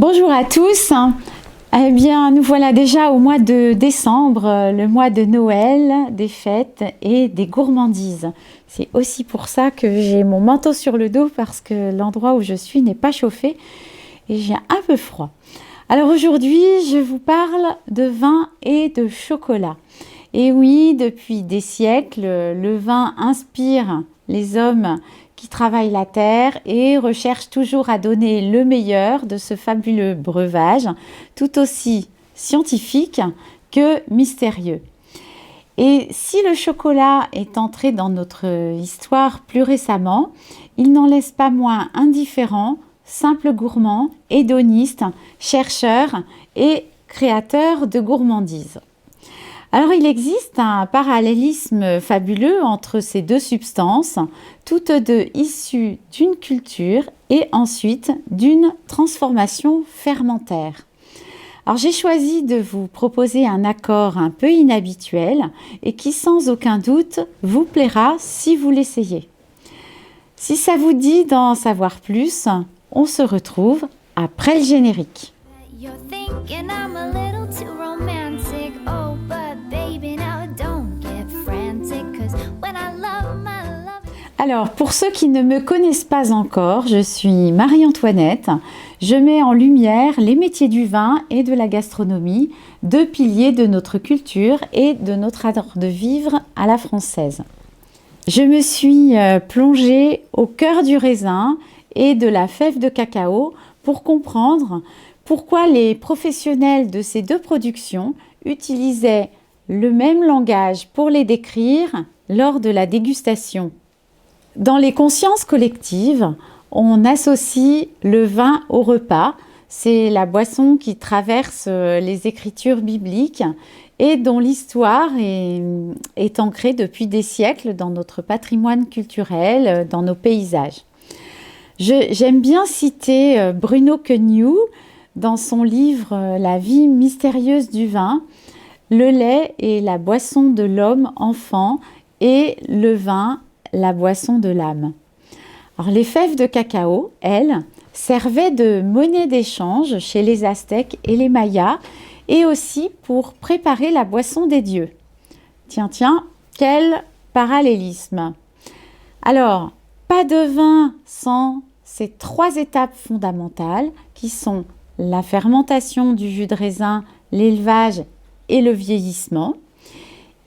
Bonjour à tous. Eh bien, nous voilà déjà au mois de décembre, le mois de Noël, des fêtes et des gourmandises. C'est aussi pour ça que j'ai mon manteau sur le dos parce que l'endroit où je suis n'est pas chauffé et j'ai un peu froid. Alors aujourd'hui, je vous parle de vin et de chocolat. Et oui, depuis des siècles, le vin inspire les hommes qui travaillent la terre et recherchent toujours à donner le meilleur de ce fabuleux breuvage, tout aussi scientifique que mystérieux. Et si le chocolat est entré dans notre histoire plus récemment, il n'en laisse pas moins indifférent, simple gourmand, hédoniste, chercheur et créateur de gourmandises. Alors il existe un parallélisme fabuleux entre ces deux substances, toutes deux issues d'une culture et ensuite d'une transformation fermentaire. Alors j'ai choisi de vous proposer un accord un peu inhabituel et qui sans aucun doute vous plaira si vous l'essayez. Si ça vous dit d'en savoir plus, on se retrouve après le générique. Alors, pour ceux qui ne me connaissent pas encore, je suis Marie-Antoinette. Je mets en lumière les métiers du vin et de la gastronomie, deux piliers de notre culture et de notre art de vivre à la française. Je me suis plongée au cœur du raisin et de la fève de cacao pour comprendre pourquoi les professionnels de ces deux productions utilisaient le même langage pour les décrire lors de la dégustation. Dans les consciences collectives, on associe le vin au repas. C'est la boisson qui traverse les écritures bibliques et dont l'histoire est ancrée depuis des siècles dans notre patrimoine culturel, dans nos paysages. J'aime bien citer Bruno Queugnoux dans son livre « La vie mystérieuse du vin ». Le lait est la boisson de l'homme enfant et le vin la boisson de l'âme. Alors, les fèves de cacao, elles, servaient de monnaie d'échange chez les Aztèques et les Mayas et aussi pour préparer la boisson des dieux. Tiens, quel parallélisme! Alors, pas de vin sans ces trois étapes fondamentales qui sont la fermentation du jus de raisin, l'élevage et le vieillissement.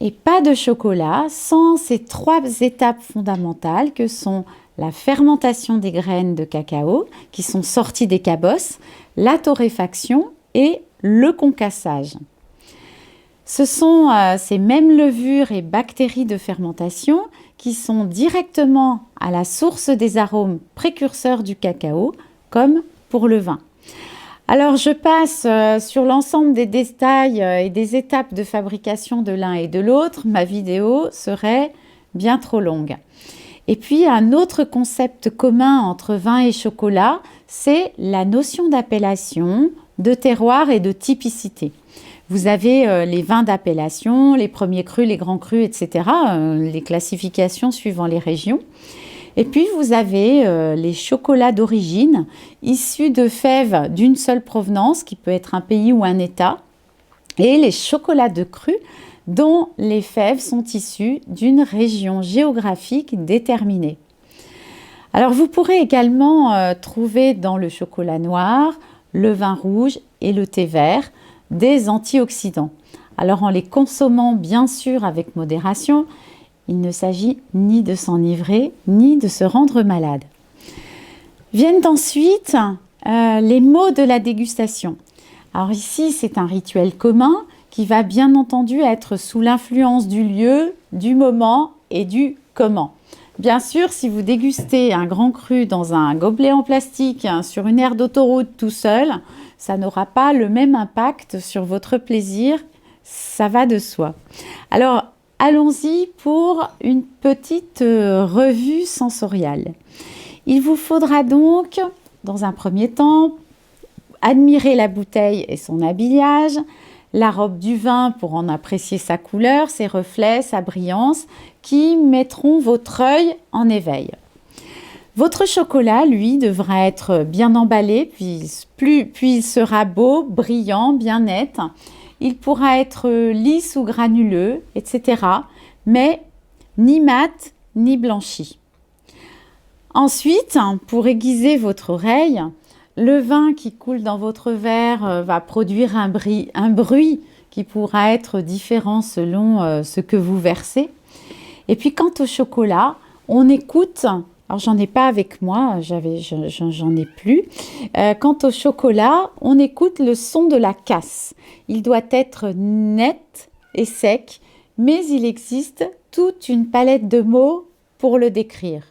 Et pas de chocolat sans ces trois étapes fondamentales que sont la fermentation des graines de cacao qui sont sorties des cabosses, la torréfaction et le concassage. Ce sont ces mêmes levures et bactéries de fermentation qui sont directement à la source des arômes précurseurs du cacao, comme pour le vin. Alors, je passe sur l'ensemble des détails et des étapes de fabrication de l'un et de l'autre. Ma vidéo serait bien trop longue. Et puis, un autre concept commun entre vin et chocolat, c'est la notion d'appellation, de terroir et de typicité. Vous avez les vins d'appellation, les premiers crus, les grands crus, etc., les classifications suivant les régions. Et puis, vous avez les chocolats d'origine, issus de fèves d'une seule provenance, qui peut être un pays ou un État, et les chocolats de cru, dont les fèves sont issues d'une région géographique déterminée. Alors, vous pourrez également trouver dans le chocolat noir, le vin rouge et le thé vert des antioxydants. Alors, en les consommant bien sûr avec modération, il ne s'agit ni de s'enivrer, ni de se rendre malade. Viennent ensuite les mots de la dégustation. Alors ici, c'est un rituel commun qui va bien entendu être sous l'influence du lieu, du moment et du comment. Bien sûr, si vous dégustez un grand cru dans un gobelet en plastique sur une aire d'autoroute tout seul, ça n'aura pas le même impact sur votre plaisir, ça va de soi. Alors, allons-y pour une petite revue sensorielle. Il vous faudra donc, dans un premier temps, admirer la bouteille et son habillage, la robe du vin pour en apprécier sa couleur, ses reflets, sa brillance, qui mettront votre œil en éveil. Votre chocolat, lui, devra être bien emballé, puis il sera beau, brillant, bien net. Il pourra être lisse ou granuleux, etc. Mais ni mat, ni blanchi. Ensuite, pour aiguiser votre oreille, le vin qui coule dans votre verre va produire un bruit qui pourra être différent selon ce que vous versez. Et puis quant au chocolat, on écoute, alors j'en ai pas avec moi, j'en ai plus. Quant au chocolat, on écoute le son de la casse. Il doit être net et sec, mais il existe toute une palette de mots pour le décrire.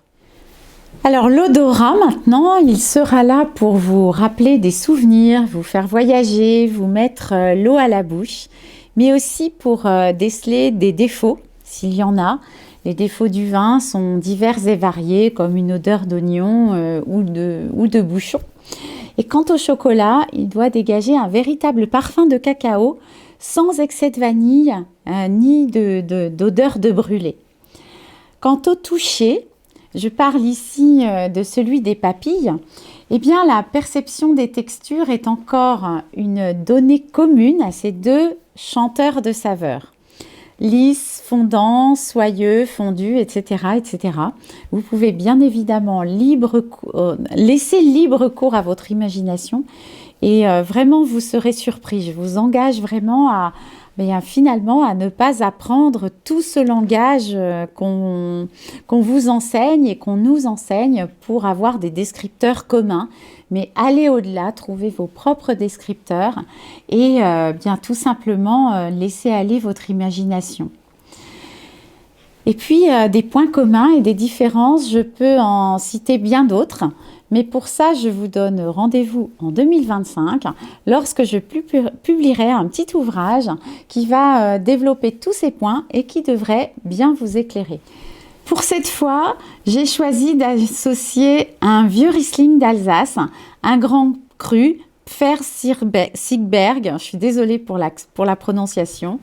Alors l'odorat maintenant, il sera là pour vous rappeler des souvenirs, vous faire voyager, vous mettre l'eau à la bouche, mais aussi pour déceler des défauts, s'il y en a. Les défauts du vin sont divers et variés, comme une odeur d'oignon ou de bouchon. Et quant au chocolat, il doit dégager un véritable parfum de cacao, sans excès de vanille ni d'odeur de brûlé. Quant au toucher, je parle ici de celui des papilles. Eh bien, la perception des textures est encore une donnée commune à ces deux chanteurs de saveurs. Lisse, fondant, soyeux, fondu, etc., etc. Vous pouvez bien évidemment laisser libre cours à votre imagination et vraiment vous serez surpris. Je vous engage vraiment finalement à ne pas apprendre tout ce langage qu'on vous enseigne et qu'on nous enseigne pour avoir des descripteurs communs, mais allez au-delà, trouvez vos propres descripteurs et tout simplement laissez aller votre imagination. Et puis des points communs et des différences, je peux en citer bien d'autres. Mais pour ça, je vous donne rendez-vous en 2025 lorsque je publierai un petit ouvrage qui va développer tous ces points et qui devrait bien vous éclairer. Pour cette fois, j'ai choisi d'associer un vieux Riesling d'Alsace, un grand cru, Pfälzer-Sigberg, je suis désolée pour la prononciation,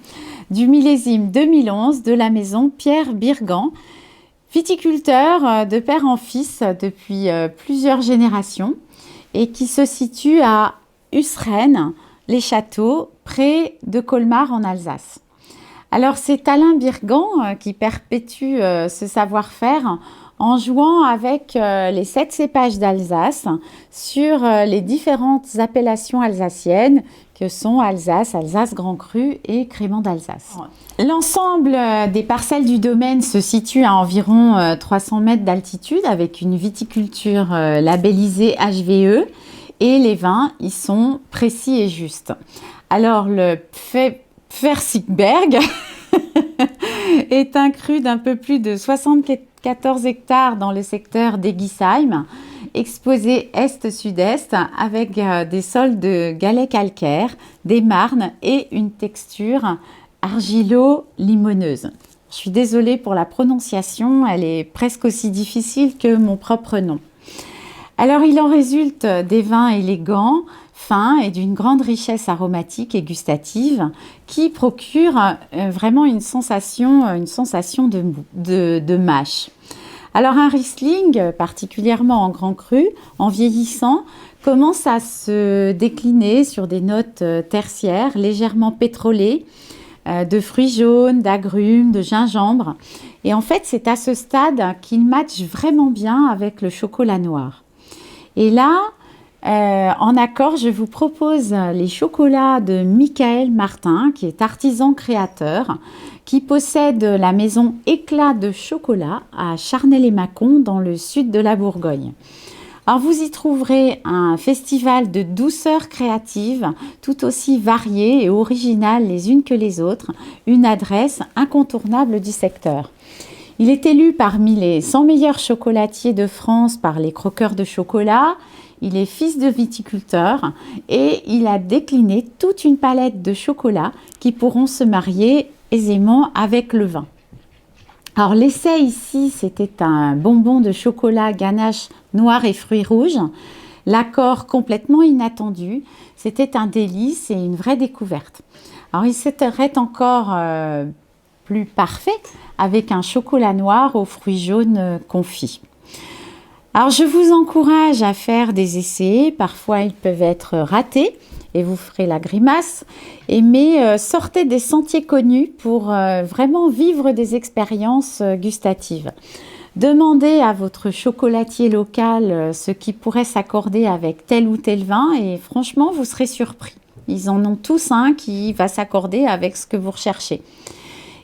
du millésime 2011 de la maison Pierre Birgan, viticulteur de père en fils depuis plusieurs générations et qui se situe à Usren, les Châteaux, près de Colmar en Alsace. Alors c'est Alain Birgan qui perpétue ce savoir-faire en jouant avec les 7 cépages d'Alsace sur les différentes appellations alsaciennes que sont Alsace, Alsace Grand Cru et Crémant d'Alsace. L'ensemble des parcelles du domaine se situe à environ 300 mètres d'altitude avec une viticulture labellisée HVE et les vins y sont précis et justes. Alors le Pfälzer-Sigberg est un cru d'un peu plus de 74 hectares dans le secteur d'Egisheim, exposé est-sud-est avec des sols de galets calcaires, des marnes et une texture argilo-limoneuse. Je suis désolée pour la prononciation, elle est presque aussi difficile que mon propre nom. Alors il en résulte des vins élégants, fins et d'une grande richesse aromatique et gustative qui procurent vraiment une sensation de mâche. Alors un Riesling, particulièrement en grand cru, en vieillissant, commence à se décliner sur des notes tertiaires légèrement pétrolées, de fruits jaunes, d'agrumes, de gingembre. Et en fait, c'est à ce stade qu'il matche vraiment bien avec le chocolat noir. Et là, en accord, je vous propose les chocolats de Michael Martin, qui est artisan créateur, qui possède la maison Éclat de chocolat à Charnay-les-Mâcons dans le sud de la Bourgogne. Alors vous y trouverez un festival de douceurs créatives tout aussi variées et originales les unes que les autres, une adresse incontournable du secteur. Il est élu parmi les 100 meilleurs chocolatiers de France par les croqueurs de chocolat. Il est fils de viticulteur et il a décliné toute une palette de chocolats qui pourront se marier aisément avec le vin. Alors l'essai ici, c'était un bonbon de chocolat ganache noir et fruits rouges. L'accord complètement inattendu, c'était un délice et une vraie découverte. Alors il serait encore plus parfait avec un chocolat noir aux fruits jaunes confits. Alors je vous encourage à faire des essais, parfois ils peuvent être ratés et vous ferez la grimace, mais sortez des sentiers connus pour vraiment vivre des expériences gustatives. Demandez à votre chocolatier local ce qui pourrait s'accorder avec tel ou tel vin et franchement vous serez surpris. Ils en ont tous un qui va s'accorder avec ce que vous recherchez.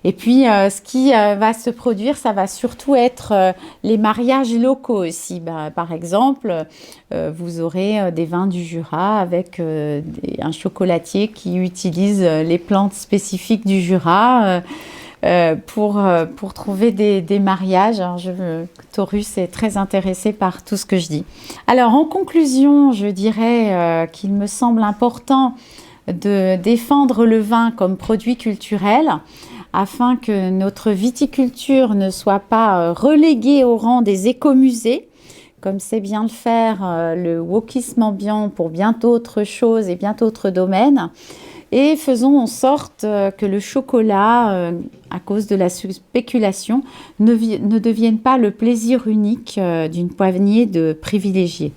Et puis, ce qui va se produire, ça va surtout être les mariages locaux aussi. Par exemple, vous aurez des vins du Jura avec un chocolatier qui utilise les plantes spécifiques du Jura pour trouver des mariages. Alors, Taurus est très intéressé par tout ce que je dis. Alors, en conclusion, je dirais qu'il me semble important de défendre le vin comme produit culturel, afin que notre viticulture ne soit pas reléguée au rang des écomusées, comme sait bien le faire le wokisme ambiant pour bien d'autres choses et bien d'autres domaines. Et faisons en sorte que le chocolat, à cause de la spéculation, ne devienne pas le plaisir unique d'une poignée de privilégiés.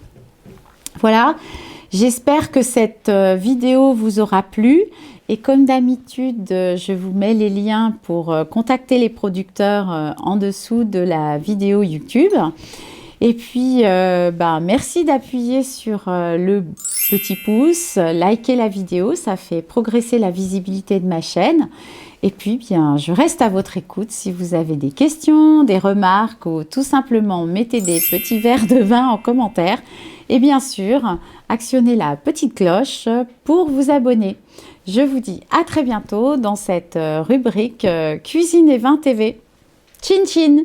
Voilà, j'espère que cette vidéo vous aura plu. Et comme d'habitude, je vous mets les liens pour contacter les producteurs en dessous de la vidéo YouTube. Et puis, merci d'appuyer sur le petit pouce, liker la vidéo, ça fait progresser la visibilité de ma chaîne. Et puis, bien, je reste à votre écoute si vous avez des questions, des remarques ou tout simplement mettez des petits verres de vin en commentaire. Et bien sûr, actionnez la petite cloche pour vous abonner. Je vous dis à très bientôt dans cette rubrique Cuisine et Vin TV. Chin chin!